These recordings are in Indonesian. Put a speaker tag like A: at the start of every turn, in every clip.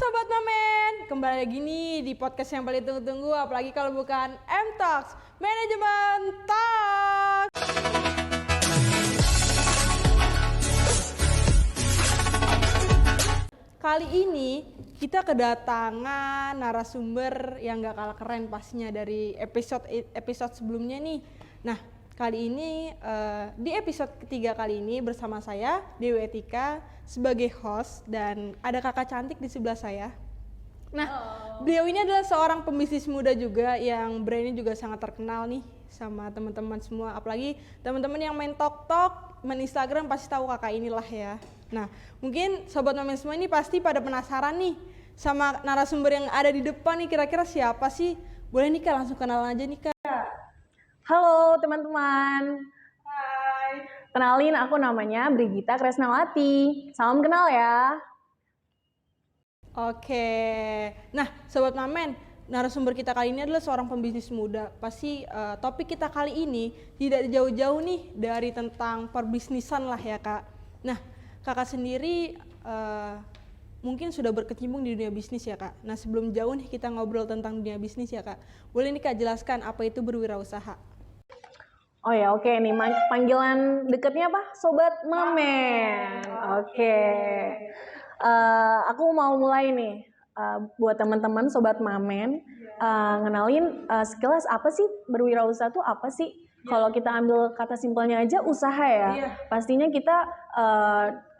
A: Sobat Mamen, kembali lagi nih di podcast yang paling tunggu-tunggu, apalagi kalau bukan M-Talks, Manajemen Talks. Kali ini kita kedatangan narasumber yang gak kalah keren pastinya dari episode sebelumnya nih. Nah, kali ini di episode ketiga kali ini bersama saya Dewi Etika sebagai host dan ada kakak cantik di sebelah saya. Nah, beliau ini adalah seorang pembisnis muda juga yang brandnya juga sangat terkenal nih sama teman-teman semua. Apalagi teman-teman yang main TokTok, main Instagram pasti tahu kakak inilah ya. Nah, mungkin Sobat Mamen semua ini pasti pada penasaran nih sama narasumber yang ada di depan nih, kira-kira siapa sih? Boleh nih Kak, langsung kenalan aja nih Kak.
B: Halo teman-teman. Hai. Kenalin, aku namanya Brigita Kresnawati. Salam kenal ya.
A: Oke. Nah, Sobat Mamen, narasumber kita kali ini adalah seorang pembisnis muda. Pasti topik kita kali ini tidak jauh-jauh nih dari tentang perbisnisan lah ya Kak. Nah, Kakak sendiri mungkin sudah berkecimpung di dunia bisnis ya Kak. Nah, sebelum jauh nih kita ngobrol tentang dunia bisnis ya Kak. Boleh nih Kak jelaskan apa itu berwirausaha?
B: Oh ya, oke nih, panggilan deketnya apa? Sobat Mamen. Oke. Aku mau mulai nih buat teman-teman Sobat Mamen, ngenalin sekilas apa sih berwirausaha tuh apa sih? Kalau kita ambil kata simpelnya aja usaha ya. Pastinya kita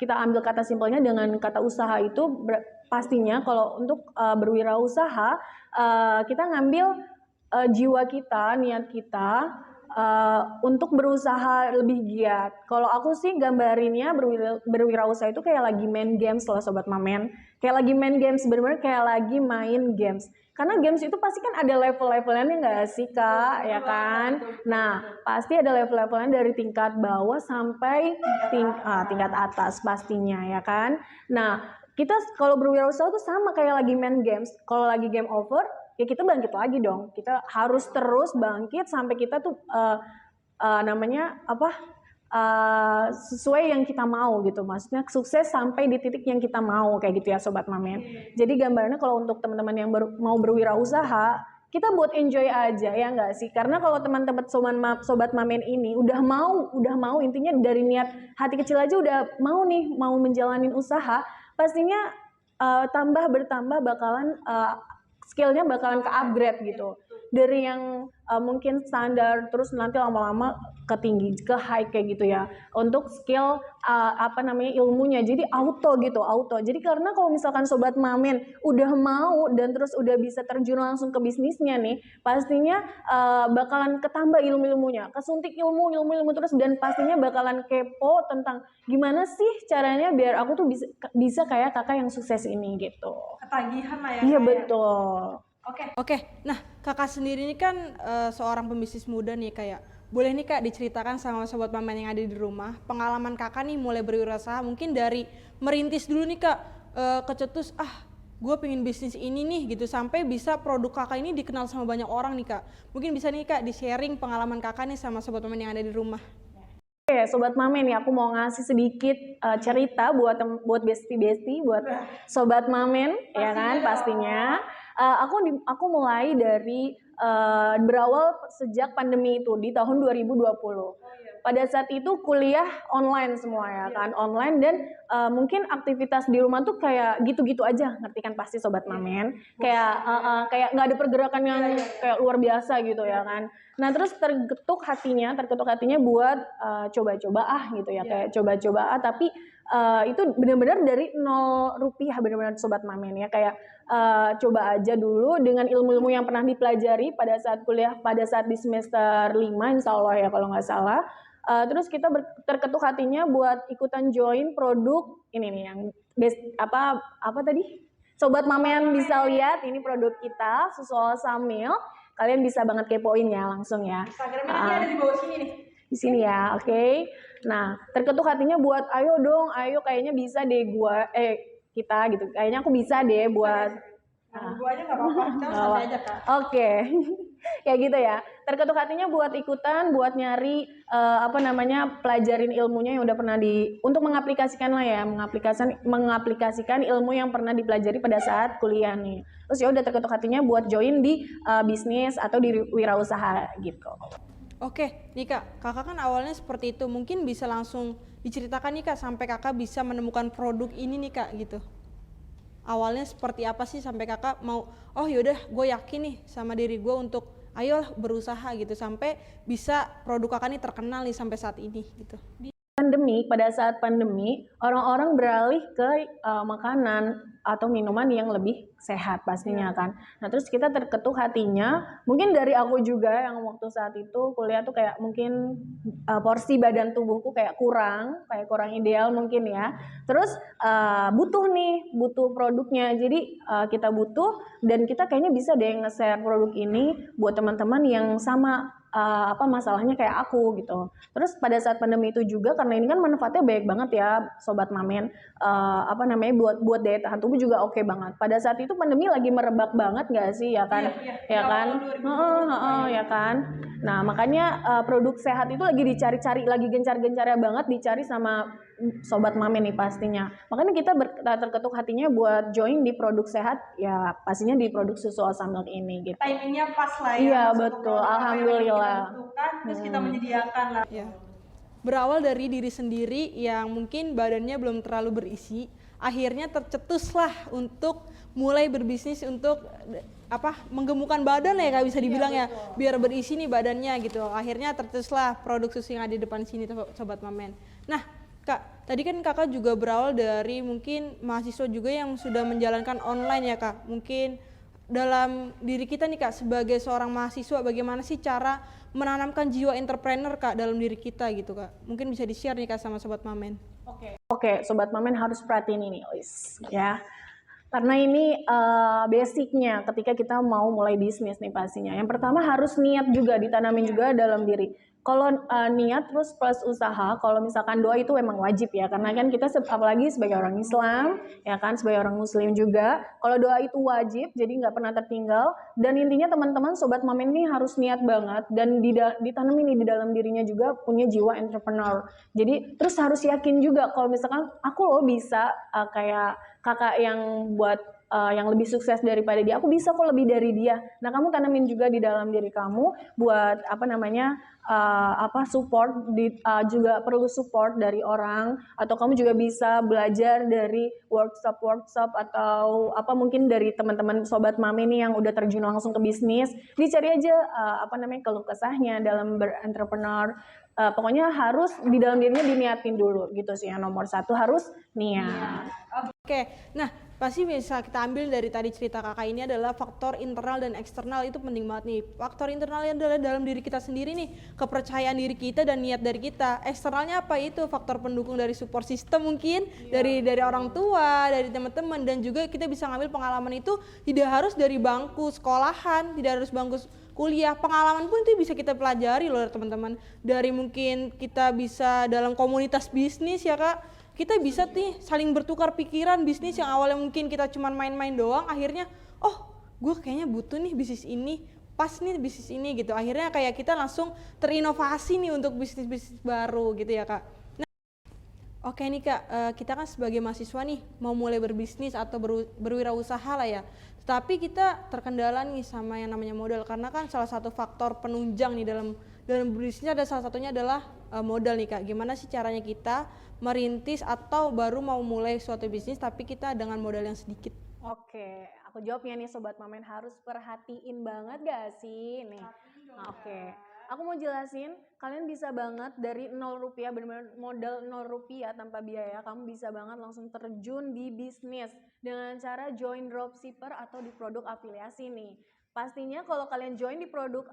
B: ambil kata simpelnya dengan kata usaha itu pastinya kalau untuk berwirausaha kita ngambil jiwa kita, niat kita untuk berusaha lebih giat. Kalau aku sih gambarinnya berwirausaha itu kayak lagi main games lah Sobat Mamen. Kayak lagi main games, bener-bener kayak lagi main games. Karena games itu pasti kan ada level-levelnya nggak sih Kak, ya kan? Nah, pasti ada level-levelnya dari tingkat bawah sampai tingkat atas pastinya, ya kan? Nah, kita kalau berwirausaha itu sama kayak lagi main games. Kalau lagi game over, ya kita bangkit lagi dong. Kita harus terus bangkit sampai kita tuh sesuai yang kita mau gitu. Maksudnya sukses sampai di titik yang kita mau kayak gitu ya Sobat Mamen. Jadi gambarnya kalau untuk teman-teman yang mau berwirausaha, kita buat enjoy aja ya nggak sih? Karena kalau teman-teman Sobat Mamen ini udah mau intinya dari niat hati kecil aja udah mau menjalanin usaha, pastinya bertambah bakalan skillnya bakalan ke-upgrade gitu. Dari yang mungkin standar terus nanti lama-lama ke tinggi, ke high kayak gitu ya. Untuk skill ilmunya. Jadi auto. Jadi karena kalau misalkan Sobat Mamen udah mau dan terus udah bisa terjun langsung ke bisnisnya nih, pastinya bakalan ketambah ilmu-ilmunya, kesuntik ilmu terus dan pastinya bakalan kepo tentang gimana sih caranya biar aku tuh bisa kayak kakak yang sukses ini gitu.
A: Ketagihan lah ya.
B: Iya betul.
A: Oke. Nah, kakak sendiri ini kan seorang pembisnis muda nih kayak. Boleh nih Kak diceritakan sama Sobat Mamen yang ada di rumah, pengalaman kakak nih mulai berwirausaha mungkin dari merintis dulu nih Kak, kecetus gue pengen bisnis ini nih gitu sampai bisa produk kakak ini dikenal sama banyak orang nih Kak. Mungkin bisa nih Kak di-sharing pengalaman kakak nih sama Sobat Mamen yang ada di rumah.
B: Oke, Sobat Mamen nih, aku mau ngasih sedikit cerita buat besti, buat Sobat Mamen, ya kan pastinya. Aku mulai dari berawal sejak pandemi itu di tahun 2020. Pada saat itu kuliah online semua ya kan, online dan mungkin aktivitas di rumah tuh kayak gitu-gitu aja, ngerti kan pasti Sobat Mamen. Kayak nggak ada pergerakan yang kayak luar biasa gitu ya kan. Nah terus terketuk hatinya buat coba-coba gitu ya, kayak coba-coba tapi itu benar-benar dari 0 rupiah benar-benar Sobat Mamen ya, kayak coba aja dulu dengan ilmu-ilmu yang pernah dipelajari pada saat kuliah, pada saat di semester 5 insya Allah ya kalau nggak salah. Terus kita terketuk hatinya buat ikutan join produk ini nih yang apa tadi? Sobat Mamen bisa lihat ini produk kita, susu Samil. Kalian bisa banget kepoin ya langsung ya.
A: Instagramnya nanti ada di bawah sini nih.
B: Di sini ya, oke. Nah, terketuk hatinya buat ayo kayaknya bisa deh kita gitu. Kayaknya aku bisa deh buat
A: Gua aja nggak apa-apa, kita santai aja Kak.
B: Oke. Kayak gitu ya. Terketuk hatinya buat ikutan, buat nyari pelajarin ilmunya yang udah pernah untuk mengaplikasikan lah ya, mengaplikasikan ilmu yang pernah dipelajari pada saat kuliah nih. Terus ya udah terketuk hatinya buat join di bisnis atau di wirausaha gitu.
A: Oke, nih Kak, Kakak kan awalnya seperti itu. Mungkin bisa langsung diceritakan nih Kak sampai Kakak bisa menemukan produk ini nih Kak gitu. Awalnya seperti apa sih sampai Kakak mau, oh yaudah gue yakin nih sama diri gue untuk ayolah berusaha gitu sampai bisa produk Kakak nih terkenal nih sampai saat ini gitu.
B: Pada saat pandemi, orang-orang beralih ke makanan atau minuman yang lebih sehat pastinya kan. Nah terus kita terketuk hatinya, mungkin dari aku juga yang waktu saat itu kuliah tuh kayak mungkin porsi badan tubuhku kayak kurang ideal mungkin ya. Terus butuh produknya, jadi kita butuh dan kita kayaknya bisa deh nge-share produk ini buat teman-teman yang sama masalahnya kayak aku gitu. Terus pada saat pandemi itu juga karena ini kan manfaatnya banyak banget ya sobat Mamen, buat daya tahan tubuh juga oke banget. Pada saat itu pandemi lagi merebak banget nggak sih ya kan? Ya kan? Ya kan? Nah makanya produk sehat itu lagi dicari-cari, lagi gencar-gencarnya banget dicari sama sobat Mamen nih pastinya. Makanya kita terketuk hatinya buat join di produk sehat ya, pastinya di produk susu Awesome Milk ini gitu.
A: Timingnya pas lah ya.
B: Iya betul, alhamdulillah.
A: Terus kita menyediakan lah. Ya. Berawal dari diri sendiri yang mungkin badannya belum terlalu berisi, akhirnya tercetuslah untuk mulai berbisnis untuk menggemukkan badan ya Kak bisa dibilang ya, biar berisi nih badannya gitu. Akhirnya tercetuslah produk susu yang ada di depan sini sobat Mamen. Nah Kak, tadi kan Kakak juga berawal dari mungkin mahasiswa juga yang sudah menjalankan online ya Kak. Mungkin dalam diri kita nih Kak sebagai seorang mahasiswa bagaimana sih cara menanamkan jiwa entrepreneur Kak dalam diri kita gitu Kak. Mungkin bisa di-share nih Kak sama sobat Mamen.
B: Oke, sobat Mamen harus perhatiin ini Lis ya. Karena ini basicnya ketika kita mau mulai bisnis nih pastinya. Yang pertama harus niat juga, ditanamin juga dalam diri. Kalau niat terus plus usaha, kalau misalkan doa itu memang wajib ya. Karena kan kita apalagi sebagai orang Islam, ya kan, sebagai orang Muslim juga. Kalau doa itu wajib, jadi nggak pernah tertinggal. Dan intinya teman-teman sobat Mamen ini harus niat banget dan ditanamin di dalam dirinya juga punya jiwa entrepreneur. Jadi terus harus yakin juga kalau misalkan aku loh bisa kayak kakak yang buat yang lebih sukses daripada dia, aku bisa kok lebih dari dia. Nah kamu tanamin juga di dalam diri kamu buat support juga perlu support dari orang, atau kamu juga bisa belajar dari workshop atau mungkin dari teman-teman sobat Mami nih yang udah terjun langsung ke bisnis. Dicari aja keluh kesahnya dalam berentrepreneur. Pokoknya harus di dalam dirinya diniatin dulu gitu sih. Yang nomor satu harus niat.
A: Oke, nah pasti bisa kita ambil dari tadi cerita kakak ini adalah faktor internal dan eksternal itu penting banget nih. Faktor internalnya adalah dalam diri kita sendiri nih, kepercayaan diri kita dan niat dari kita. Eksternalnya apa itu? Faktor pendukung dari support system mungkin, dari orang tua, dari teman-teman, dan juga kita bisa ngambil pengalaman itu tidak harus dari bangku sekolahan, tidak harus bangku kuliah, pengalaman pun itu bisa kita pelajari loh teman-teman. Dari mungkin kita bisa dalam komunitas bisnis ya Kak, kita bisa nih saling bertukar pikiran bisnis yang awalnya mungkin kita cuma main-main doang, akhirnya oh gue kayaknya butuh nih bisnis ini, pas nih bisnis ini gitu. Akhirnya kayak kita langsung terinovasi nih untuk bisnis-bisnis baru gitu ya Kak. Oke nih Kak, kita kan sebagai mahasiswa nih mau mulai berbisnis atau berwirausaha lah ya. Tapi kita terkendala nih sama yang namanya modal, karena kan salah satu faktor penunjang nih dalam bisnisnya ada salah satunya adalah modal nih Kak. Gimana sih caranya kita merintis atau baru mau mulai suatu bisnis tapi kita dengan modal yang sedikit?
B: Oke, aku jawabnya nih sobat Mamen, harus perhatiin banget gak sih nih? Oke. Aku mau jelasin, kalian bisa banget dari 0 rupiah, benar-benar modal 0 rupiah tanpa biaya, kamu bisa banget langsung terjun di bisnis dengan cara join dropshipper atau di produk afiliasi nih. Pastinya kalau kalian join di produk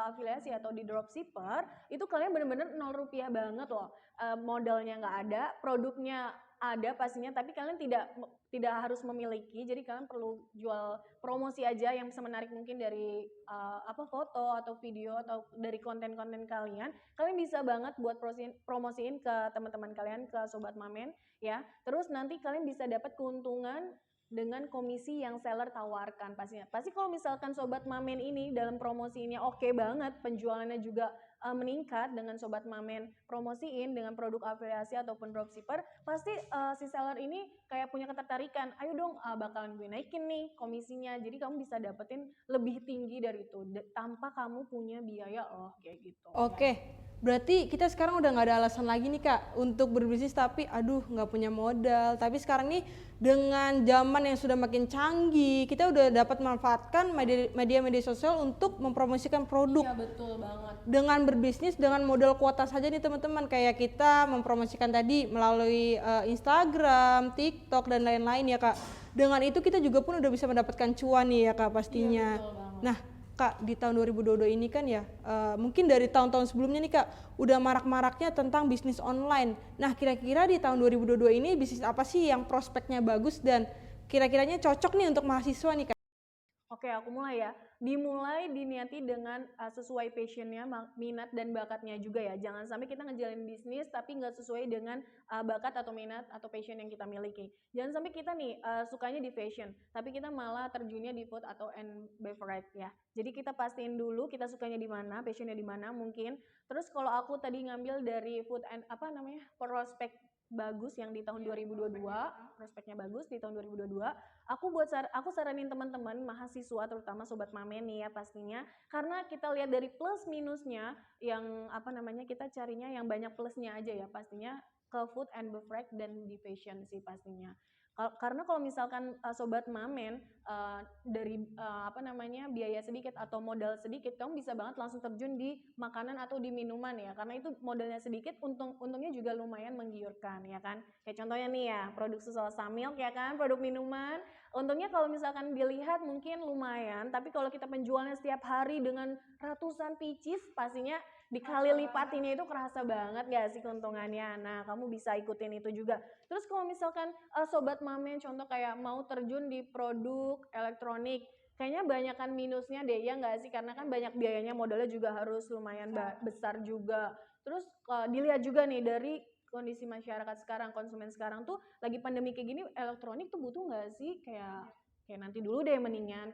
B: afiliasi atau di dropshipper, itu kalian benar-benar 0 rupiah banget loh. Modalnya nggak ada, produknya ada pastinya, tapi kalian tidak harus memiliki, jadi kalian perlu jual promosi aja yang bisa menarik mungkin dari foto atau video atau dari konten-konten kalian bisa banget buat promosiin ke teman-teman kalian, ke sobat Mamen ya. Terus nanti kalian bisa dapat keuntungan dengan komisi yang seller tawarkan pastinya. Pasti kalau misalkan Sobat Mamen ini dalam promosinya oke banget, penjualannya juga meningkat dengan Sobat Mamen promosiin dengan produk afiliasi ataupun dropshipper, pasti si seller ini kayak punya ketertarikan, ayo dong bakalan gue naikin nih komisinya, jadi kamu bisa dapetin lebih tinggi dari itu tanpa kamu punya biaya loh kayak gitu.
A: Oke, berarti kita sekarang udah nggak ada alasan lagi nih Kak untuk berbisnis tapi aduh nggak punya modal. Tapi sekarang nih dengan zaman yang sudah makin canggih, kita udah dapat manfaatkan media sosial untuk mempromosikan produk.
B: Iya betul banget.
A: Dengan berbisnis dengan modal kuota saja nih teman-teman, kayak kita mempromosikan tadi melalui Instagram, TikTok dan lain-lain ya Kak. Dengan itu kita juga pun udah bisa mendapatkan cuan nih ya Kak pastinya.
B: Iya, betul banget.
A: Nah Kak, di tahun 2022 ini kan ya, mungkin dari tahun-tahun sebelumnya nih Kak, udah marak-maraknya tentang bisnis online. Nah, kira-kira di tahun 2022 ini bisnis apa sih yang prospeknya bagus dan kira-kiranya cocok nih untuk mahasiswa nih Kak?
B: Oke, aku mulai ya. Dimulai diniati dengan sesuai passionnya, minat dan bakatnya juga ya. Jangan sampai kita ngejalanin bisnis tapi nggak sesuai dengan bakat atau minat atau passion yang kita miliki. Jangan sampai kita nih sukanya di fashion, tapi kita malah terjunnya di food atau and beverage ya. Jadi kita pastiin dulu kita sukanya di mana, passionnya di mana mungkin. Terus kalau aku tadi ngambil dari food and prospek bagus yang di tahun 2022, prospeknya bagus di tahun 2022. Aku saranin teman-teman mahasiswa terutama Sobat Mamen nih ya pastinya, karena kita lihat dari plus minusnya yang kita carinya yang banyak plusnya aja ya pastinya ke food and beverage dan di fashion sih pastinya. Karena kalau misalkan Sobat Mamen dari biaya sedikit atau modal sedikit, kamu bisa banget langsung terjun di makanan atau di minuman ya, karena itu modalnya sedikit, untungnya juga lumayan menggiurkan ya kan. Kayak contohnya nih ya, produk susu Samilk ya kan, produk minuman. Untungnya kalau misalkan dilihat mungkin lumayan, tapi kalau kita penjualnya setiap hari dengan ratusan pieces, pastinya dikali lipatinnya itu kerasa banget gak sih keuntungannya. Nah, kamu bisa ikutin itu juga. Terus kalau misalkan Sobat Mamen contoh kayak mau terjun di produk elektronik, kayaknya banyakan minusnya deh ya nggak sih, karena kan banyak biayanya, modalnya juga harus lumayan besar juga. Terus dilihat juga nih dari kondisi masyarakat sekarang, konsumen sekarang tuh lagi pandemi kayak gini, elektronik tuh butuh nggak sih, kayak nanti dulu deh mendingan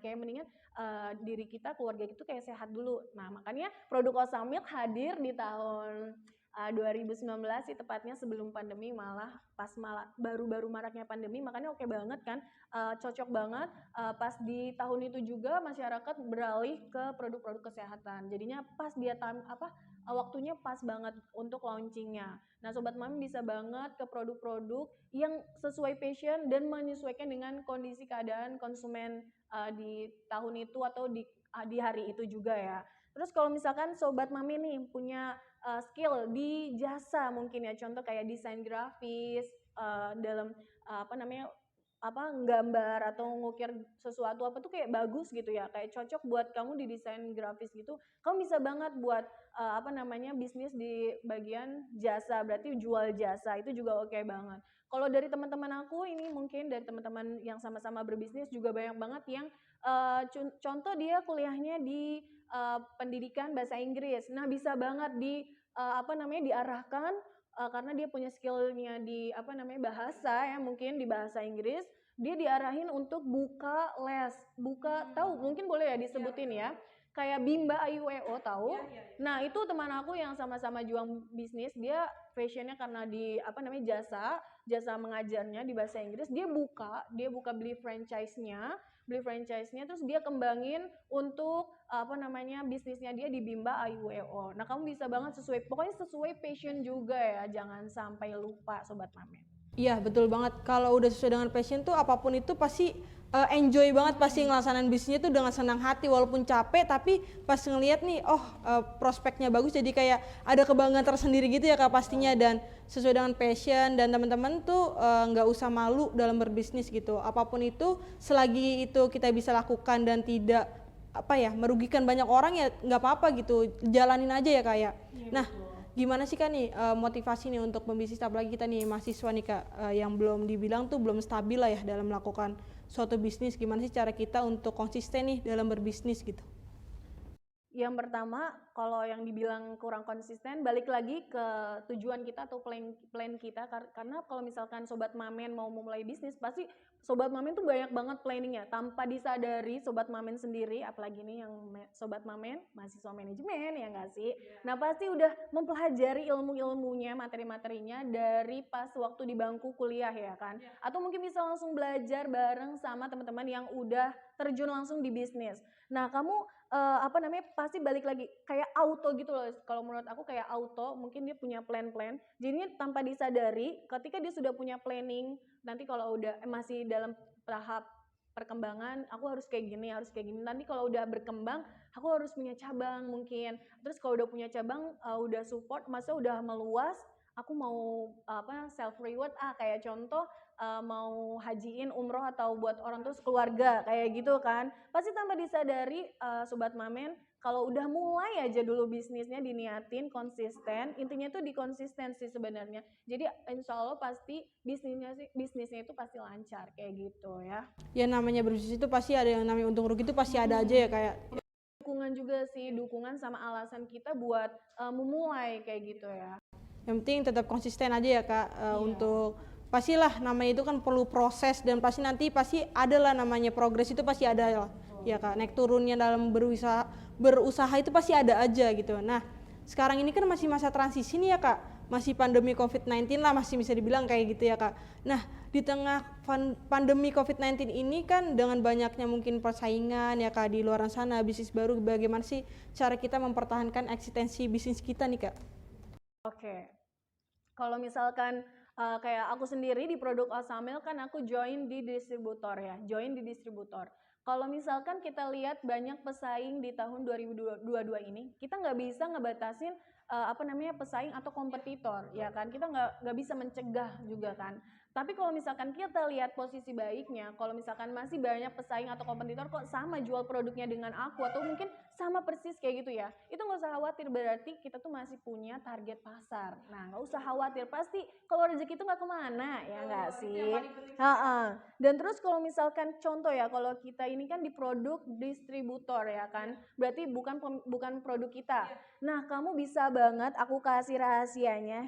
B: diri kita, keluarga itu kayak sehat dulu. Nah makanya produk Osamilk hadir di tahun 2019 sih tepatnya, sebelum pandemi, malah baru-baru maraknya pandemi, makanya oke banget kan, cocok banget. Pas di tahun itu juga masyarakat beralih ke produk-produk kesehatan, jadinya pas dia waktunya pas banget untuk launchingnya. Nah Sobat Mami bisa banget ke produk-produk yang sesuai passion dan menyesuaikan dengan kondisi keadaan konsumen di tahun itu atau di hari itu juga ya. Terus kalau misalkan Sobat Mami nih punya skill di jasa mungkin ya, contoh kayak desain grafis, dalam gambar atau ngukir sesuatu apa tuh kayak bagus gitu ya, kayak cocok buat kamu di desain grafis gitu, kamu bisa banget buat bisnis di bagian jasa, berarti jual jasa itu juga oke banget. Kalau dari teman-teman aku ini, mungkin dari teman-teman yang sama-sama berbisnis juga banyak banget yang contoh dia kuliahnya di pendidikan bahasa Inggris. Nah, bisa banget diarahkan karena dia punya skillnya di bahasa ya, mungkin di bahasa Inggris, dia diarahin untuk buka les, tahu mungkin boleh ya disebutin ya, kayak Bimba IUEO tahu. Nah itu teman aku yang sama-sama juang bisnis, dia fashionnya karena di jasa mengajarnya di bahasa Inggris, dia buka beli franchise-nya, terus dia kembangin untuk bisnisnya dia di Bimba IUEO. Nah kamu bisa banget pokoknya sesuai passion juga ya, jangan sampai lupa Sobat Mamen.
A: Iya betul banget, kalau udah sesuai dengan passion tuh apapun itu pasti enjoy banget, pasti ngelaksanain bisnisnya tuh dengan senang hati walaupun capek, tapi pas ngelihat nih prospeknya bagus, jadi kayak ada kebanggaan tersendiri gitu ya Kak pastinya. Dan sesuai dengan passion, dan teman-teman tuh nggak usah malu dalam berbisnis gitu, apapun itu selagi itu kita bisa lakukan dan tidak merugikan banyak orang ya nggak apa-apa gitu, jalanin aja ya Kak ya. Nah gimana sih Kak nih motivasi nih untuk pembisnis, apalagi kita nih mahasiswa nih Kak, yang belum dibilang tuh belum stabil lah ya dalam melakukan suatu bisnis, gimana sih cara kita untuk konsisten nih dalam berbisnis gitu?
B: Yang pertama, kalau yang dibilang kurang konsisten, balik lagi ke tujuan kita atau plan kita, karena kalau misalkan Sobat Mamen mau memulai bisnis, pasti Sobat Mamen tuh banyak banget planningnya tanpa disadari. Sobat Mamen sendiri, apalagi nih yang Sobat Mamen mahasiswa manajemen ya nggak sih? Nah pasti udah mempelajari ilmu-ilmunya, materi-materinya dari pas waktu di bangku kuliah ya kan? Atau mungkin bisa langsung belajar bareng sama teman-teman yang udah terjun langsung di bisnis. Nah kamu pasti balik lagi kayak auto gitu loh. Kalau menurut aku kayak auto, mungkin dia punya plan-plan. Jadinya tanpa disadari, ketika dia sudah punya planning, nanti kalau udah masih dalam tahap perkembangan, aku harus kayak gini, harus kayak gini. Nanti kalau udah berkembang, aku harus punya cabang mungkin. Terus kalau udah punya cabang, udah support, masa udah meluas, aku mau self reward kayak contoh mau hajiin umroh atau buat orang terus keluarga kayak gitu kan. Pasti tanpa disadari Sobat Mamen, kalau udah mulai aja dulu bisnisnya diniatin konsisten, intinya tuh di konsistensi sebenarnya. Jadi insya Allah pasti bisnisnya itu pasti lancar kayak gitu ya.
A: Ya namanya berbisnis itu pasti ada yang namanya untung rugi itu pasti ada aja ya kayak.
B: Dukungan juga sih, dukungan sama alasan kita buat memulai kayak gitu ya.
A: Yang penting tetap konsisten aja ya Kak, untuk pastilah namanya itu kan perlu proses dan pasti nanti pasti ada lah namanya progres itu pasti ada lah. Ya Kak, naik turunnya dalam berusaha itu pasti ada aja gitu. Nah, sekarang ini kan masih masa transisi nih ya Kak, masih pandemi COVID-19 lah masih bisa dibilang kayak gitu ya Kak. Nah, di tengah pandemi COVID-19 ini kan dengan banyaknya mungkin persaingan ya Kak di luar sana, bisnis baru, bagaimana sih cara kita mempertahankan eksistensi bisnis kita nih Kak?
B: Oke. Kalau misalkan kayak aku sendiri di produk Osamil kan aku join di distributor ya, Kalau misalkan kita lihat banyak pesaing di tahun 2022 ini, kita nggak bisa ngebatasin pesaing atau kompetitor ya kan, kita nggak bisa mencegah juga kan. Tapi kalau misalkan kita lihat posisi baiknya, kalau misalkan masih banyak pesaing atau kompetitor kok sama jual produknya dengan aku atau mungkin sama persis kayak gitu ya, itu nggak usah khawatir, berarti kita tuh masih punya target pasar. Nah nggak usah khawatir, pasti kalau rezeki itu nggak kemana ya nggak sih. Dan terus kalau misalkan contoh ya, kalau kita ini kan di produk distributor ya kan, berarti bukan produk kita. Nah kamu bisa banget aku kasih rahasianya,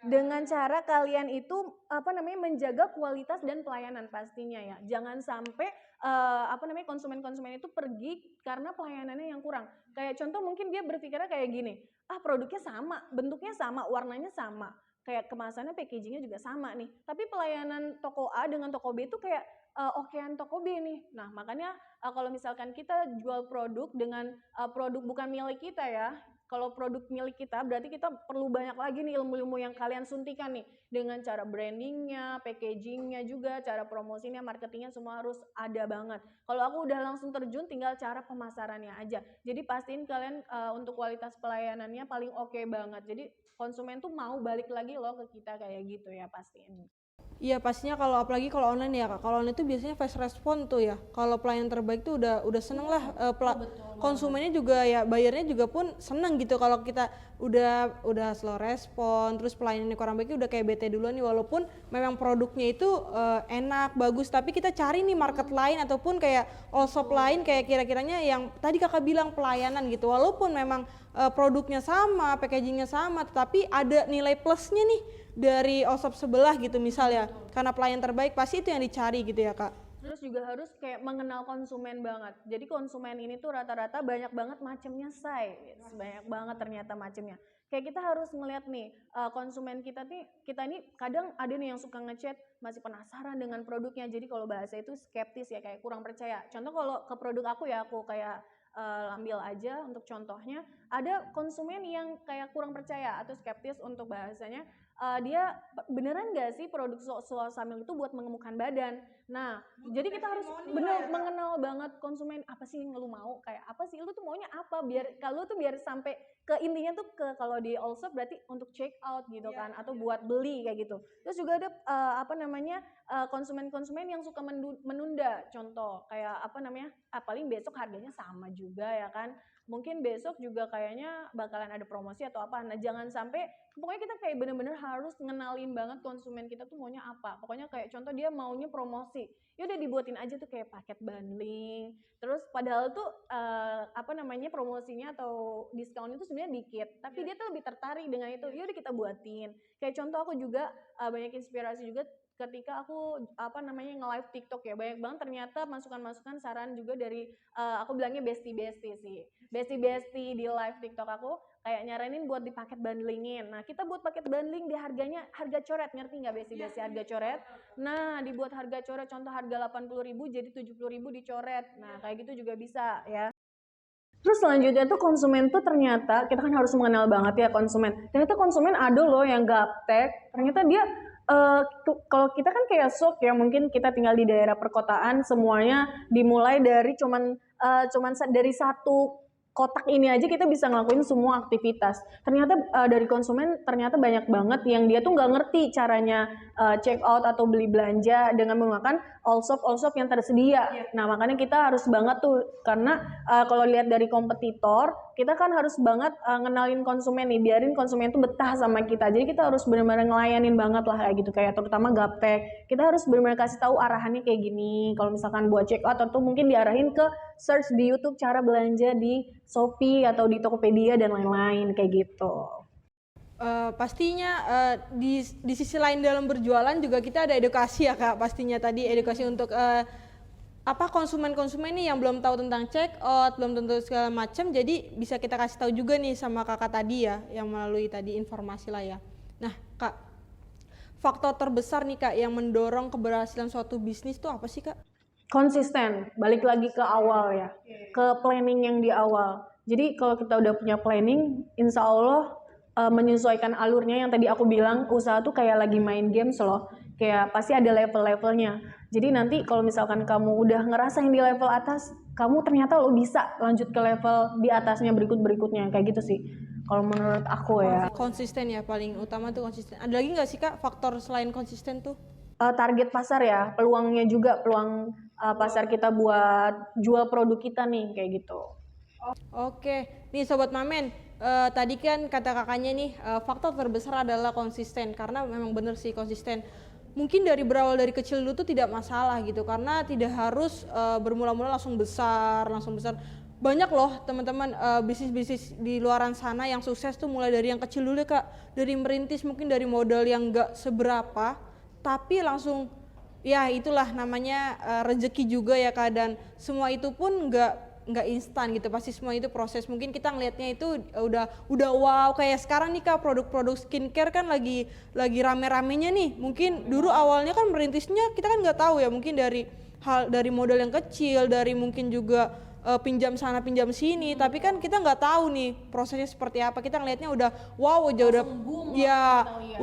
B: dengan cara kalian itu menjaga kualitas dan pelayanan pastinya ya. Jangan sampai konsumen-konsumen itu pergi karena pelayanannya yang kurang. Kayak contoh mungkin dia berpikirnya kayak gini, produknya sama, bentuknya sama, warnanya sama, kayak kemasannya, packagingnya juga sama nih. Tapi pelayanan toko A dengan toko B itu kayak okean toko B nih. Nah makanya kalau misalkan kita jual produk dengan produk bukan milik kita ya, kalau produk milik kita berarti kita perlu banyak lagi nih ilmu-ilmu yang kalian suntikan nih, dengan cara brandingnya, packagingnya juga, cara promosinya, marketingnya, semua harus ada banget. Kalau aku udah langsung terjun, tinggal cara pemasarannya aja. Jadi pastiin kalian untuk kualitas pelayanannya paling oke banget. Jadi konsumen tuh mau balik lagi loh ke kita kayak gitu ya, pastiin.
A: Iya pastinya kalau apalagi kalau online ya Kak. Kalau online itu biasanya fast respon tuh ya. Kalau pelayanan terbaik tuh udah seneng lah, konsumennya juga ya, bayarnya juga pun seneng gitu kalau kita udah slow respon, terus pelayanannya kurang baik udah kayak bete duluan nih, walaupun memang produknya itu enak, bagus, tapi kita cari nih market lain ataupun kayak all shop lain kayak kira-kiranya yang tadi Kakak bilang pelayanan gitu. Walaupun memang produknya sama, packagingnya sama, tetapi ada nilai plusnya nih dari all-shop sebelah gitu misalnya, karena pelayan terbaik pasti itu yang dicari gitu ya Kak.
B: Terus juga harus kayak mengenal konsumen banget. Jadi konsumen ini tuh rata-rata banyak banget macamnya, banyak banget ternyata macamnya. Kayak kita harus ngeliat nih konsumen kita ini kadang ada nih yang suka ngechat masih penasaran dengan produknya. Jadi kalau bahasa itu skeptis ya, kayak kurang percaya. Contoh kalau ke produk aku ya, aku kayak ambil aja untuk contohnya, ada konsumen yang kayak kurang percaya atau skeptis untuk bahasanya, dia beneran gak sih produk Sosamil itu buat mengemukkan badan. Nah jadi kita harus bener mengenal banget konsumen, apa sih yang lu mau, kayak apa sih lu tuh maunya apa, biar kalau tuh biar sampai ke intinya tuh ke, kalau di all shop berarti untuk check out gitu kan, atau buat beli kayak gitu. Terus juga ada konsumen-konsumen yang suka menunda, contoh kayak paling besok harganya sama juga ya kan, mungkin besok juga kayaknya bakalan ada promosi atau apa. Nah jangan sampai, pokoknya kita kayak bener-bener harus ngenalin banget konsumen kita tuh maunya apa. Pokoknya kayak contoh dia maunya promosi, ya udah dibuatin aja tuh kayak paket bundling. Terus padahal tuh promosinya atau diskon itu sebenarnya dikit, tapi dia tuh lebih tertarik dengan itu, ya udah kita buatin. Kayak contoh aku juga banyak inspirasi juga ketika aku nge-live TikTok ya, banyak banget ternyata masukan-masukan saran juga dari aku bilangnya bestie-bestie sih. Bestie-bestie di live TikTok aku kayak nyaranin buat di paket bundlingin. Nah, kita buat paket bundling di harga coret, ngerti nggak bestie-bestie harga coret? Nah, dibuat harga coret, contoh harga 80.000 jadi 70.000 dicoret. Nah, kayak gitu juga bisa ya. Terus selanjutnya tuh konsumen tuh ternyata kita kan harus mengenal banget ya konsumen. Ternyata konsumen ada loh yang gaptek. Ternyata dia kalau kita kan kayak sok ya, mungkin kita tinggal di daerah perkotaan, semuanya dimulai dari cuman dari satu kotak ini aja kita bisa ngelakuin semua aktivitas. Ternyata dari konsumen ternyata banyak banget yang dia tuh nggak ngerti caranya check out atau beli belanja dengan menggunakan all shop yang tersedia. Nah, makanya kita harus banget tuh, karena kalau lihat dari kompetitor, kita kan harus banget ngenalin konsumen nih, biarin konsumen tuh betah sama kita. Jadi kita harus benar-benar ngelayanin banget lah kayak gitu, kayak terutama gaptek. Kita harus benar-benar kasih tahu arahannya kayak gini. Kalau misalkan buat check out atau mungkin diarahin ke search di YouTube cara belanja di Shopee atau di Tokopedia dan lain-lain kayak gitu.
A: Pastinya di sisi lain dalam berjualan juga kita ada edukasi ya Kak, pastinya tadi edukasi untuk konsumen-konsumen nih yang belum tahu tentang check out, belum tentu segala macam, jadi bisa kita kasih tahu juga nih sama kakak tadi ya, yang melalui tadi informasi lah ya. Nah Kak, faktor terbesar nih Kak yang mendorong keberhasilan suatu bisnis tuh apa sih Kak?
B: Konsisten, balik lagi ke awal ya, ke planning yang di awal. Jadi kalau kita udah punya planning, insya Allah menyesuaikan alurnya yang tadi aku bilang, usaha tuh kayak lagi main games loh, kayak pasti ada level-levelnya. Jadi nanti kalau misalkan kamu udah ngerasain di level atas, kamu ternyata lo bisa lanjut ke level di atasnya berikutnya, kayak gitu sih. Kalau menurut aku ya.
A: Konsisten ya, paling utama tuh konsisten. Ada lagi nggak sih Kak faktor selain konsisten tuh?
B: Target pasar ya, peluangnya juga, peluang pasar kita buat jual produk kita nih, kayak gitu.
A: Oke, nih Sobat Mamen, tadi kan kata kakaknya nih faktor terbesar adalah konsisten, karena memang bener sih konsisten. Mungkin dari berawal dari kecil dulu tuh tidak masalah gitu, karena tidak harus bermula-mula langsung besar. Banyak loh teman-teman bisnis-bisnis di luaran sana yang sukses tuh mulai dari yang kecil dulu Kak, dari merintis mungkin dari modal yang gak seberapa, tapi langsung ya itulah namanya rezeki juga ya Kak, dan semua itu pun nggak instan gitu, pasti semua itu proses. Mungkin kita ngelihatnya itu udah wow, kayak sekarang nih Kak, produk-produk skincare kan lagi rame-ramenya nih. Mungkin dulu awalnya kan merintisnya kita kan nggak tahu ya, mungkin dari modal yang kecil, dari mungkin juga pinjam sana pinjam sini, tapi kan kita nggak tahu nih prosesnya seperti apa. Kita ngelihatnya udah wow aja, udah ya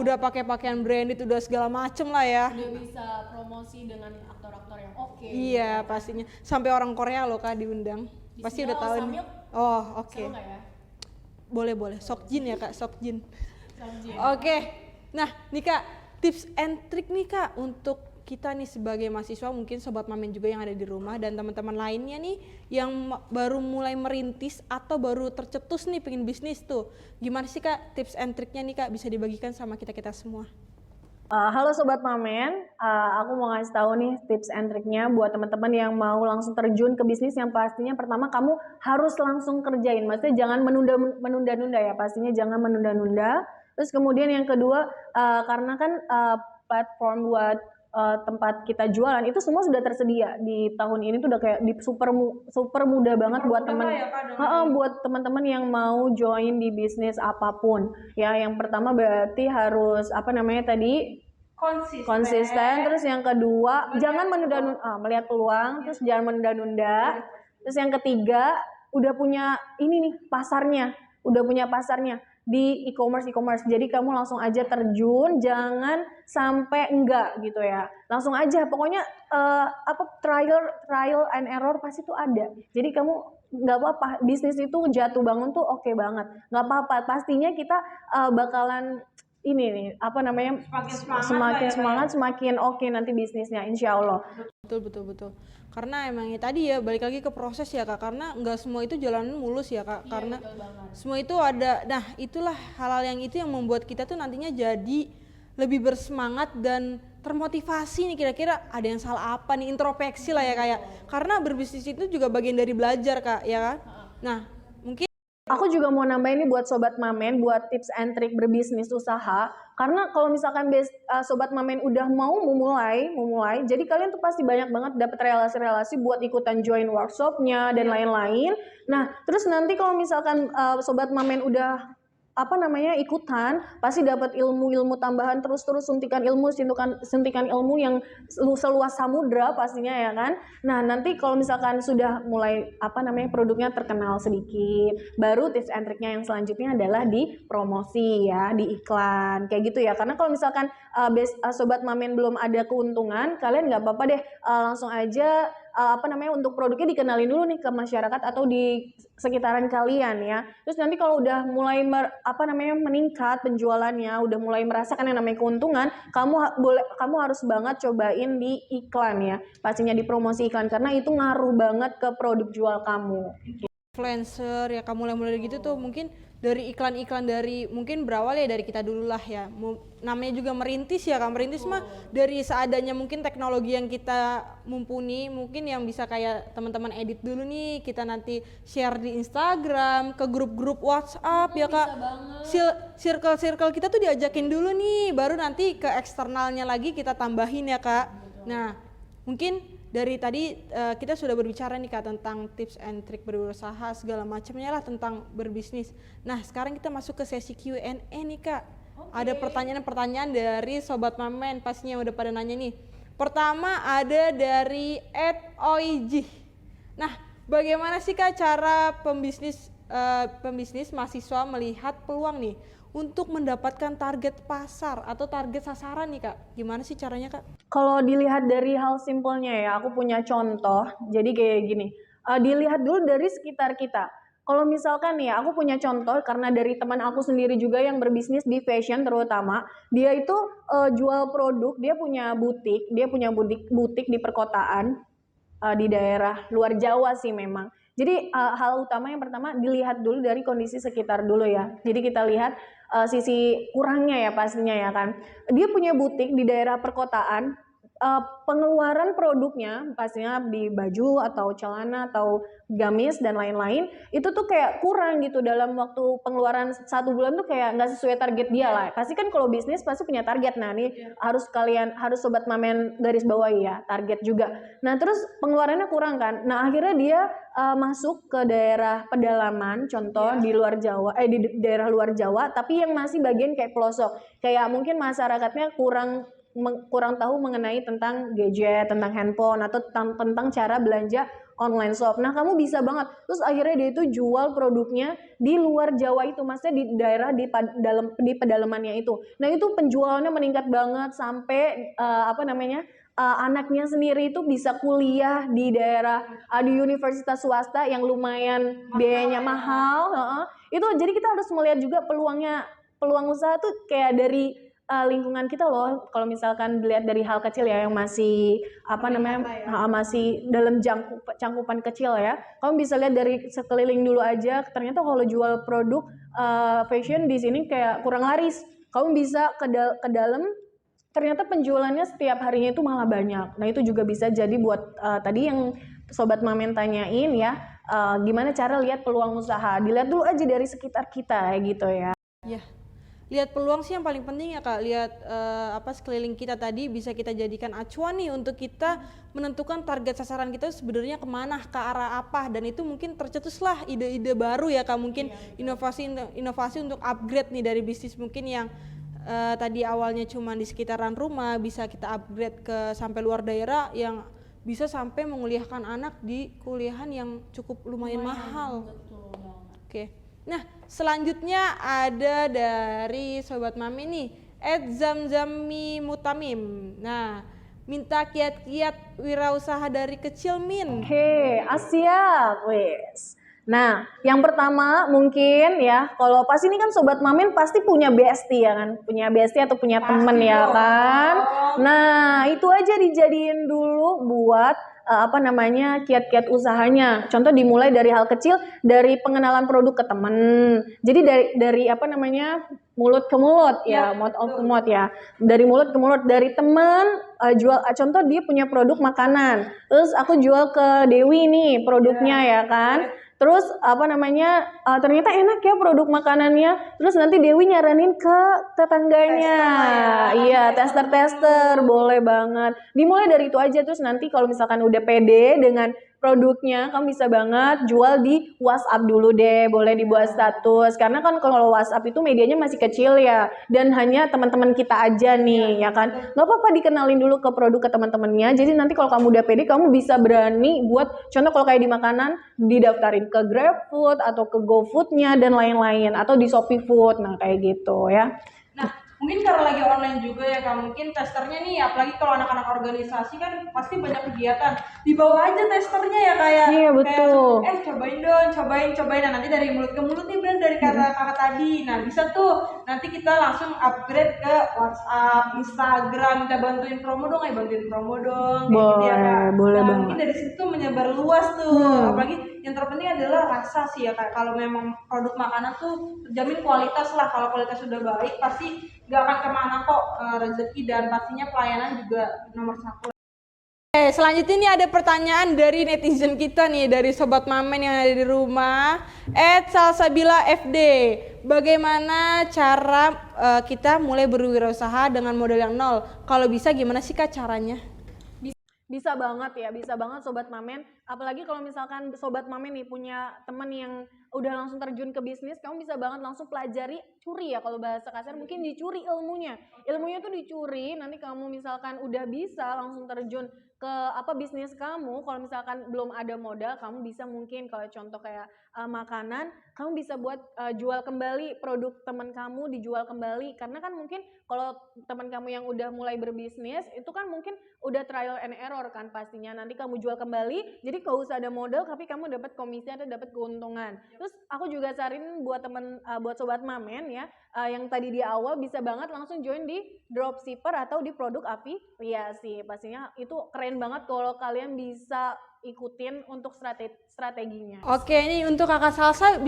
A: udah pakai pakaian branded, udah segala macem lah ya,
B: udah bisa promosi dengan aktor-aktor yang oke.
A: Iya pastinya, sampai orang Korea loh Kak diundang, pasti udah tahu nih. Oh oke.
B: Ya?
A: Boleh Sokjin ya Kak, Sokjin. Oke. Nah nih Kak, tips and trick nih Kak untuk kita nih sebagai mahasiswa, mungkin Sobat Mamen juga yang ada di rumah dan teman-teman lainnya nih yang baru mulai merintis atau baru tercetus nih pengen bisnis tuh, gimana sih Kak tips and triknya nih Kak, bisa dibagikan sama kita semua?
B: Halo Sobat Mamen, aku mau ngasih tahu nih tips and triknya buat teman-teman yang mau langsung terjun ke bisnis. Yang pastinya pertama kamu harus langsung kerjain, maksudnya jangan menunda-nunda ya, pastinya jangan menunda-nunda. Terus kemudian yang kedua, karena kan platform buat tempat kita jualan itu semua sudah tersedia di tahun ini tuh, udah kayak super mudah banget buat teman-teman yang mau join di bisnis apapun ya. Yang pertama berarti harus konsisten. Terus yang kedua jangan melihat peluang, terus jangan menunda-nunda. Terus yang ketiga udah punya pasarnya di e-commerce. Jadi kamu langsung aja terjun, jangan sampai enggak gitu ya. Langsung aja, pokoknya trial and error pasti tuh ada. Jadi kamu nggak apa-apa, bisnis itu jatuh bangun tuh oke banget. Nggak apa-apa, pastinya kita bakalan semakin semangat, semakin oke nanti bisnisnya, insya Allah.
A: Betul. Karena emangnya tadi ya balik lagi ke proses ya Kak, karena nggak semua itu jalan mulus ya Kak, karena semua itu ada. Nah itulah hal-hal yang membuat kita tuh nantinya jadi lebih bersemangat dan termotivasi nih, kira-kira ada yang salah apa nih, introspeksi lah ya Kak ya. Karena berbisnis itu juga bagian dari belajar Kak ya kan. Nah mungkin
B: Aku juga mau nambahin nih buat Sobat Mamen, buat tips and trick berbisnis usaha. Karena kalau misalkan Sobat Mamen udah mau memulai, jadi kalian tuh pasti banyak banget dapat relasi-relasi buat ikutan join workshopnya dan lain-lain. Nah, terus nanti kalau misalkan Sobat Mamen udah ikutan, pasti dapat ilmu-ilmu tambahan, terus suntikan ilmu yang seluas samudra pastinya ya kan. Nah, nanti kalau misalkan sudah mulai produknya terkenal sedikit, baru tips and triknya yang selanjutnya adalah di promosi ya, di iklan kayak gitu ya. Karena kalau misalkan Sobat Mamen belum ada keuntungan, kalian nggak apa-apa deh, langsung aja untuk produknya dikenalin dulu nih ke masyarakat atau di sekitaran kalian ya. Terus nanti kalau udah mulai meningkat penjualannya, udah mulai merasakan yang namanya keuntungan, kamu harus banget cobain di iklan ya. Pastinya di promosi iklan karena itu ngaruh banget ke produk jual kamu.
A: Influencer ya, kamu mulai gitu tuh mungkin dari iklan-iklan, dari mungkin berawal ya dari kita dulu lah ya. Namanya juga merintis ya Kak, merintis mah dari seadanya mungkin teknologi yang kita mumpuni, mungkin yang bisa kayak teman-teman edit dulu nih, kita nanti share di Instagram, ke grup-grup WhatsApp ya Kak. Circle kita tuh diajakin dulu nih, baru nanti ke eksternalnya lagi kita tambahin ya Kak. Nah, mungkin dari tadi kita sudah berbicara nih Kak tentang tips and trick berusaha segala macamnya lah tentang berbisnis. Nah, sekarang kita masuk ke sesi Q&A nih Kak. Ada pertanyaan-pertanyaan dari Sobat Mamen pastinya udah pada nanya nih. Pertama ada dari @oij. Nah, bagaimana sih Kak cara pembisnis mahasiswa melihat peluang nih untuk mendapatkan target pasar atau target sasaran nih Kak? Gimana sih caranya Kak?
B: Kalau dilihat dari hal simpelnya ya, aku punya contoh. Jadi kayak gini, dilihat dulu dari sekitar kita. Kalau misalkan nih, aku punya contoh karena dari teman aku sendiri juga yang berbisnis di fashion terutama, dia itu jual produk, dia punya butik di perkotaan, di daerah luar Jawa sih memang. Jadi hal utama yang pertama dilihat dulu dari kondisi sekitar dulu ya. Jadi kita lihat sisi kurangnya ya pastinya ya kan. Dia punya butik di daerah perkotaan, pengeluaran produknya pastinya di baju atau celana atau gamis dan lain-lain itu tuh kayak kurang gitu dalam waktu pengeluaran 1 bulan tuh kayak nggak sesuai target dia lah. Pasti kan kalau bisnis pasti punya target. Nah nih harus Sobat Mamen garis bawahi ya, target juga. Nah terus pengeluarannya kurang kan. Nah akhirnya dia masuk ke daerah pedalaman, contoh di luar Jawa, di daerah luar Jawa, tapi yang masih bagian kayak pelosok. Kayak mungkin masyarakatnya kurang tahu mengenai tentang gadget, tentang handphone atau tentang cara belanja online shop. Nah, kamu bisa banget. Terus akhirnya dia itu jual produknya di luar Jawa itu, maksudnya di daerah di pedalamannya itu. Nah, itu penjualannya meningkat banget sampai anaknya sendiri itu bisa kuliah di daerah di universitas swasta yang lumayan biayanya mahal. Itu jadi kita harus melihat juga peluang usaha tuh kayak dari lingkungan kita loh. Kalau misalkan dilihat dari hal kecil ya yang masih masih dalam cangkupan kecil ya, kamu bisa lihat dari sekeliling dulu aja. Ternyata kalau jual produk fashion di sini kayak kurang laris, kamu bisa ke dalam, ternyata penjualannya setiap harinya itu malah banyak. Nah itu juga bisa jadi buat tadi yang Sobat Mamen tanyain ya, gimana cara lihat peluang usaha. Dilihat dulu aja dari sekitar kita gitu ya.
A: Ya, lihat peluang sih yang paling penting ya Kak. Lihat sekeliling kita tadi bisa kita jadikan acuan nih untuk kita menentukan target sasaran kita sebenarnya kemana, ke arah apa, dan itu mungkin tercetuslah ide-ide baru ya Kak. Mungkin inovasi untuk upgrade nih dari bisnis mungkin yang tadi awalnya cuma di sekitaran rumah, bisa kita upgrade ke sampai luar daerah yang bisa sampai menguliahkan anak di kuliahan yang cukup lumayan mahal. Oke. Nah, selanjutnya ada dari Sobat Mami nih, @zamzami mutamim. Nah, minta kiat-kiat wirausaha dari kecil Min.
B: Oke, siap, wes. Nah, yang pertama mungkin ya, kalau pas ini kan Sobat Mamen pasti punya bestie ya kan, punya bestie atau punya temen ya kan. Nah, itu aja dijadiin dulu buat kiat-kiat usahanya. Contoh dimulai dari hal kecil, dari pengenalan produk ke teman. Jadi dari mulut ke mulut ya, mouth to mouth ya. Dari mulut ke mulut, dari teman jual, contoh dia punya produk makanan. Terus aku jual ke Dewi nih produknya ya kan. Terus apa namanya, ternyata enak ya produk makanannya. Terus nanti Dewi nyaranin ke tetangganya. Iya, tester boleh banget. Dimulai dari itu aja, terus nanti kalau misalkan udah pede dengan produknya, kamu bisa banget jual di WhatsApp dulu deh, boleh dibuat status. Karena kan kalau WhatsApp itu medianya masih kecil ya, dan hanya teman-teman kita aja nih, ya kan. Nggak apa-apa dikenalin dulu ke produk ke teman-temannya. Jadi nanti kalau kamu udah pede, kamu bisa berani buat, contoh kalau kayak di makanan, didaftarin ke GrabFood atau ke GoFood-nya dan lain-lain, atau di Shopee Food, nah kayak gitu ya.
A: Nah, mungkin karena lagi online juga ya Kak, mungkin testernya nih, apalagi kalau anak-anak organisasi kan pasti banyak kegiatan, dibawa aja testernya ya kayak
B: Iya betul.
A: cobain dong, cobain. Nah nanti dari mulut ke mulut nih, bener dari kata kakak tadi. Nah bisa tuh, nanti kita langsung upgrade ke WhatsApp, Instagram, minta bantuin promo dong, bantuin promo dong, kayak gitu ya Kak.
B: Boleh
A: Nah
B: banget.
A: mungkin dari situ menyebar luas tuh, apalagi yang terpenting adalah rasa sih ya Kak. Kalau memang produk makanan tuh terjamin kualitas lah, kalau kualitas sudah baik pasti gak akan kemana kok, rezeki dan pastinya pelayanan juga nomor satu. Selanjutnya ini ada pertanyaan dari netizen kita nih, dari Sobat Mamen yang ada di rumah, @salsabila FD. Bagaimana cara kita mulai berwirausaha dengan modal yang nol? Kalau bisa gimana sih Kak caranya?
B: Bisa banget ya, bisa banget Sobat Mamen. Apalagi kalau misalkan Sobat Mamen nih punya teman yang udah langsung terjun ke bisnis, kamu bisa banget langsung pelajari, curi ya kalau bahasa kasar, mungkin dicuri ilmunya. Ilmunya tuh dicuri, nanti kamu misalkan udah bisa langsung terjun ke bisnis kamu. Kalau misalkan belum ada modal, kamu bisa mungkin kalau contoh kayak makanan, kamu bisa buat jual kembali produk teman kamu, dijual kembali. Karena kan mungkin kalau teman kamu yang udah mulai berbisnis, itu kan mungkin udah trial and error kan pastinya. Nanti kamu jual kembali, jadi gak usah ada modal tapi kamu dapat komisi atau dapat keuntungan. Terus aku juga saranin buat buat Sobat Mamen ya, yang tadi di awal bisa banget langsung join di dropshipper atau di produk afiliasi. Pastinya itu keren banget kalau kalian bisa ikutin untuk strateginya.
A: Oke, ini untuk Kakak Salsa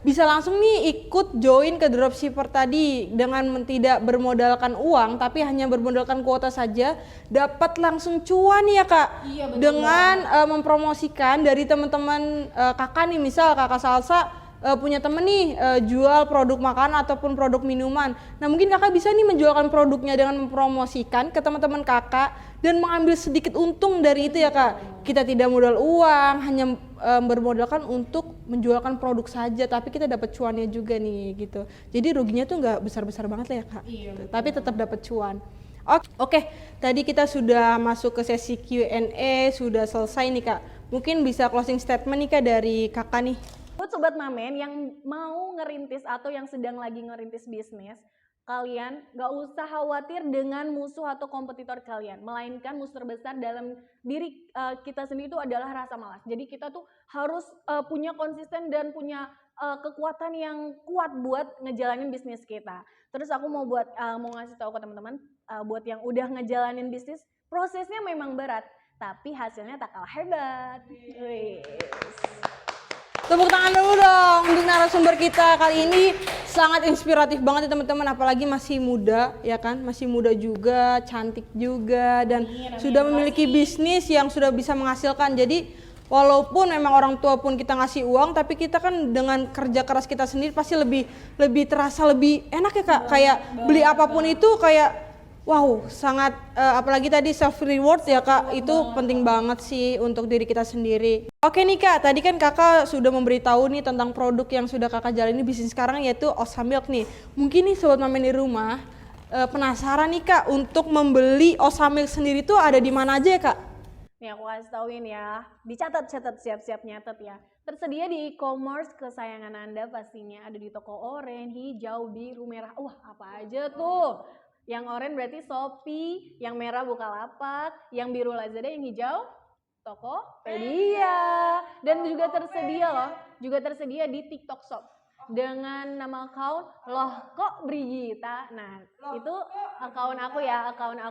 A: bisa langsung nih ikut join ke dropshipper tadi dengan tidak bermodalkan uang tapi hanya bermodalkan kuota saja, dapat langsung cuan ya Kak.
B: Iya, betul
A: dengan mempromosikan dari teman-teman Kakak nih, misal Kakak Salsa punya temen nih jual produk makanan ataupun produk minuman. Nah mungkin Kakak bisa nih menjualkan produknya dengan mempromosikan ke teman-teman Kakak dan mengambil sedikit untung dari itu ya Kak. Kita tidak modal uang, hanya bermodalkan untuk menjualkan produk saja, tapi kita dapat cuannya juga nih gitu. Jadi ruginya tuh nggak besar-besar banget lah ya Kak.
B: Iya,
A: tapi tetap dapat cuan. Oke, tadi kita sudah masuk ke sesi Q&A, sudah selesai nih Kak. Mungkin bisa closing statement nih Kak dari Kakak nih.
B: Buat Sobat Mamen yang mau ngerintis atau yang sedang lagi ngerintis bisnis, kalian gak usah khawatir dengan musuh atau kompetitor kalian, melainkan musuh terbesar dalam diri kita sendiri itu adalah rasa malas. Jadi kita tuh harus punya konsisten dan punya kekuatan yang kuat buat ngejalanin bisnis kita. Terus aku mau ngasih tahu ke teman-teman, buat yang udah ngejalanin bisnis, prosesnya memang berat, tapi hasilnya tak kalah hebat.
A: Tepuk tangan dulu dong untuk narasumber kita kali ini, sangat inspiratif banget ya teman-teman, apalagi masih muda ya kan, masih muda juga, cantik juga dan sudah memiliki bisnis yang sudah bisa menghasilkan. Jadi walaupun memang orang tua pun kita ngasih uang, tapi kita kan dengan kerja keras kita sendiri pasti lebih terasa lebih enak ya Kak. Kayak beli apapun itu kayak wow, sangat apalagi tadi self reward ya Kak, itu penting banget sih untuk diri kita sendiri. Oke nih Kak, tadi kan Kakak sudah memberitahu nih tentang produk yang sudah Kakak jalani bisnis sekarang, yaitu Awesome Milk nih. Mungkin nih Sobat Mamen di rumah penasaran nih Kak untuk membeli Awesome Milk sendiri tuh ada di mana aja ya Kak?
B: Nih aku kasih tauin ya, dicatat, siap-siap nyatet ya. Tersedia di e-commerce kesayangan Anda pastinya, ada di toko oranye, hijau, biru, merah. Wah, apa aja tuh? Yang oranye berarti Shopee, yang merah Bukalapak, yang biru Lazada, yang hijau Tokopedia. Dan juga tersedia di TikTok Shop dengan nama account Loh Kok Brigita. Nah, itu account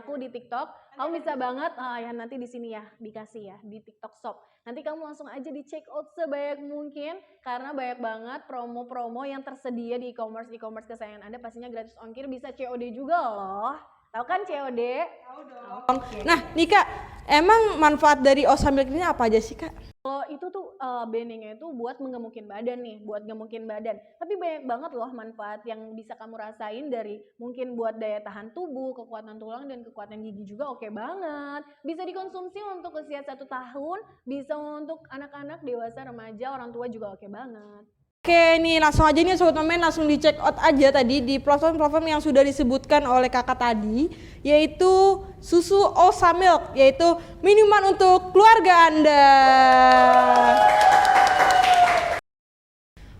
B: aku di TikTok. Kamu bisa banget ya nanti di sini ya dikasih ya di TikTok Shop. Nanti kamu langsung aja di check out sebanyak mungkin karena banyak banget promo-promo yang tersedia di e-commerce kesayangan Anda, pastinya gratis ongkir, bisa COD juga loh. Tahu kan COD?
A: Tahu dong. Nah, nih Kak, emang manfaat dari Osa Milk ini apa aja sih, Kak?
B: Kalau itu tuh blendingnya itu buat menggemukin badan nih, buat gemukin badan. Tapi banyak banget loh manfaat yang bisa kamu rasain dari mungkin buat daya tahan tubuh, kekuatan tulang dan kekuatan gigi juga oke banget. Bisa dikonsumsi untuk usia 1 tahun, bisa untuk anak-anak, dewasa, remaja, orang tua juga oke banget.
A: Oke nih langsung aja nih Sobat Mamen, langsung di check out aja tadi di platform-platform yang sudah disebutkan oleh kakak tadi, yaitu susu Osa Milk, yaitu minuman untuk keluarga Anda.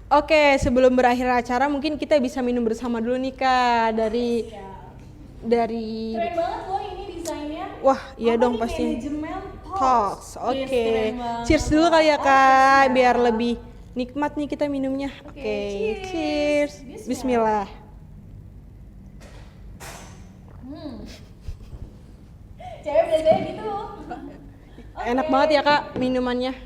A: Oke, sebelum berakhir acara mungkin kita bisa minum bersama dulu nih Kak dari
B: Keren banget loh ini desainnya.
A: Wah, iya dong pasti.
B: Manajemen
A: Talks. Oke.
B: keren banget.
A: Cheers dulu kali ya Kak, biar lebih nikmat nih kita minumnya. Oke, cheers. Bismillah.
B: Cewek biasanya gitu.
A: Enak banget ya Kak minumannya.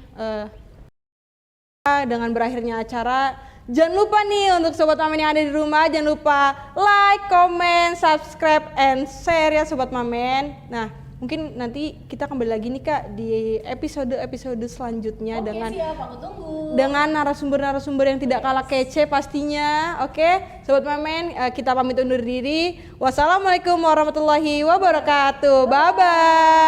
A: Dengan berakhirnya acara, jangan lupa nih untuk Sobat Mamen yang ada di rumah, jangan lupa like, comment, subscribe, and share ya Sobat Mamen. Nah, mungkin nanti kita kembali lagi nih Kak di episode selanjutnya
B: Siap, aku tunggu.
A: dengan narasumber-narasumber yang tidak kalah kece pastinya. Oke, Sobat Mamen, kita pamit undur diri. Wassalamualaikum warahmatullahi wabarakatuh. Bye-bye.